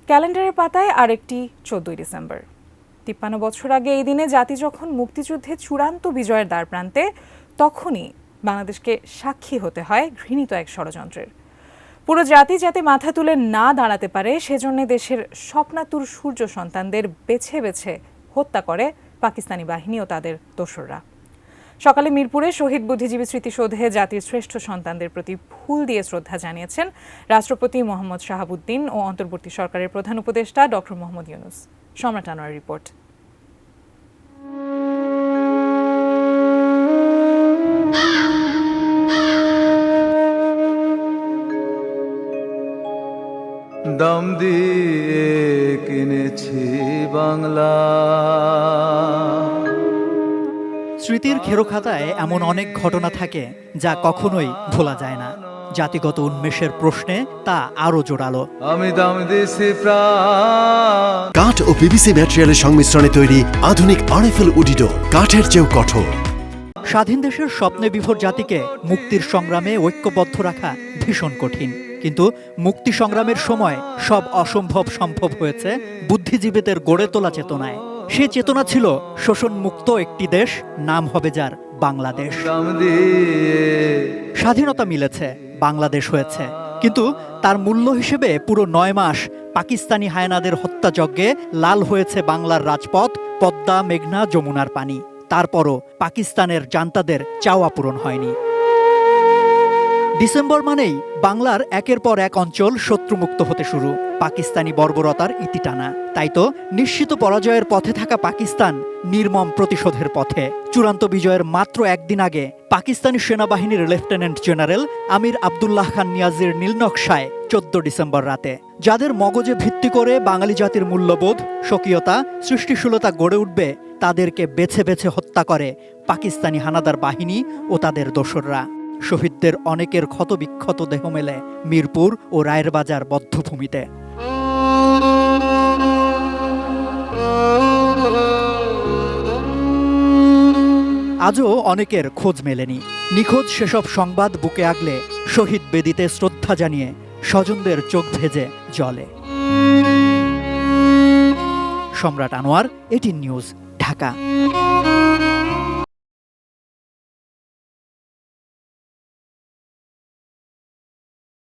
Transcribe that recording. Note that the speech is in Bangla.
ক্যালেন্ডারের পাতায় আরেকটি 14 ডিসেম্বর। 53 বছর আগে এই দিনে জাতি যখন মুক্তিযুদ্ধে চূড়ান্ত বিজয়ের দ্বারপ্রান্তে, তখনই বাংলাদেশকে সাক্ষী হতে হয় ঘৃণিত এক ষড়যন্ত্রের। পুরো জাতি যাতে মাথা তুলে না দাঁড়াতে পারে, সেজন্য দেশের স্বপ্নাতুর সূর্য সন্তানদের বেছে বেছে হত্যা করে পাকিস্তানি বাহিনী ও তাদের দোসররা। সকালে মিরপুরে শহীদ বুদ্ধিজীবী স্মৃতিসৌধে জাতির শ্রেষ্ঠ সন্তানদের প্রতি ফুল দিয়ে শ্রদ্ধা জানিয়েছেন রাষ্ট্রপতি মোহাম্মদ শাহাবুদ্দিন ও অন্তর্বর্তী সরকারের প্রধান উপদেষ্টা ডক্টর মোহাম্মদ ইউনূস। সম্রাট আনোয়ার রিপোর্ট। দম দিয়ে কিনেছি বাংলা। স্মৃতির খেরোখাতায় এমন অনেক ঘটনা থাকে যা কখনোই ভোলা যায় না। জাতিগত উন্মেষের প্রশ্নে তা আরো জোরালো। আমি দাম দিয়েছি প্রাণ। কাঠ ও পিভিসি ম্যাটেরিয়ালের সংমিশ্রণে তৈরি আধুনিক আরএফএল উডিডোর, কাঠের চেয়েও কঠোর। স্বাধীন দেশের স্বপ্নে বিভোর জাতিকে মুক্তির সংগ্রামে ঐক্যবদ্ধ রাখা ভীষণ কঠিন, কিন্তু মুক্তি সংগ্রামের সময় সব অসম্ভব সম্ভব হয়েছে বুদ্ধিজীবীদের গড়ে তোলা চেতনায়। সে চেতনা ছিল শোষণমুক্ত একটি দেশ, নাম হবে যার বাংলাদেশ। স্বাধীনতা মিলেছে, বাংলাদেশ হয়েছে, কিন্তু তার মূল্য হিসেবে পুরো 9 মাস পাকিস্তানি হায়নাদের হত্যাযজ্ঞে লাল হয়েছে বাংলার রাজপথ, পদ্মা, মেঘনা, যমুনার পানি। তারপরও পাকিস্তানের জান্তাদের চাওয়া পূরণ হয়নি। ডিসেম্বর মানেই বাংলার একের পর এক অঞ্চল শত্রুমুক্ত হতে শুরু, পাকিস্তানি বর্বরতার ইতি টানা। তাই তো নিশ্চিত পরাজয়ের পথে থাকা পাকিস্তান নির্মম প্রতিশোধের পথে। চূড়ান্ত বিজয়ের মাত্র একদিন আগে পাকিস্তানি সেনাবাহিনীর লেফটেন্যান্ট জেনারেল আমির আবদুল্লাহ খান নিয়াজির নীলনকশায় 14 ডিসেম্বর রাতে যাদের মগজে ভিত্তি করে বাঙালি জাতির মূল্যবোধ, স্বকীয়তা, সৃষ্টিশীলতা গড়ে উঠবে, তাদেরকে বেছে বেছে হত্যা করে পাকিস্তানি হানাদার বাহিনী ও তাদের দোসররা। শহীদদের অনেকের ক্ষতবিক্ষত দেহ মেলে মিরপুর ও রায়ের বাজার বধ্যভূমিতে। আজও অনেকের খোঁজ মেলেনি। নিখোঁজ সেসব সংবাদ বুকে আগলে শহীদ বেদিতে শ্রদ্ধা জানিয়ে স্বজনদের চোখ ভেজে জলে। সম্রাট আনোয়ার, 18 নিউজ, ঢাকা।